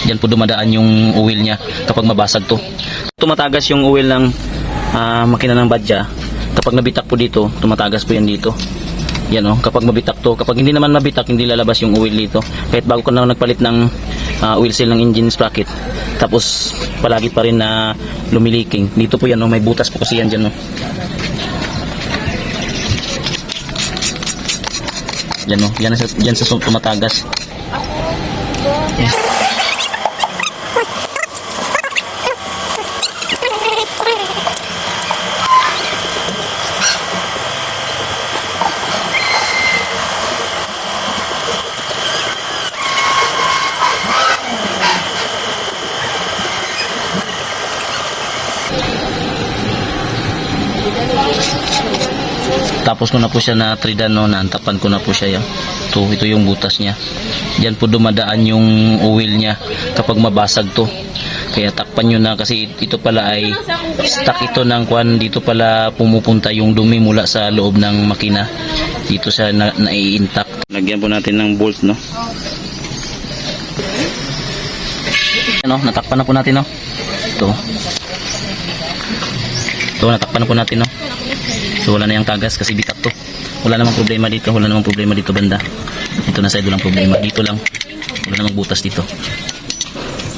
Yan po dumadaan yung oil niya kapag mabasag to. Tumatagas yung oil ng makina ng Badya. Kapag nabitak po dito, tumatagas po yan dito. Yan o, kapag mabitak to. Kapag hindi naman mabitak, hindi lalabas yung oil dito. Kahit bago ko na nagpalit ng oil seal ng engine sprocket, tapos palagi pa rin na lumiliking. Dito po yan o, may butas po kasi yan dyan o. Yan o, yan sa tumatagas. Tapos ko na po siya na tridan, no, naantapan ko na po siya yan. Ito yung butas niya. Diyan po dumadaan yung oil niya kapag mabasag to. Kaya takpan nyo na kasi ito pala ay stock ito ng kwan. Dito pala pumupunta yung dumi mula sa loob ng makina. Dito siya nai-intact. Lagyan po natin ng bolt, no. Ano, natakpan na po natin, no. Ito, natakpan na po natin, no. So wala na yung tagas kasi bitak to. Wala namang problema dito, banda. Dito na side, walang problema. Dito lang, wala namang butas dito.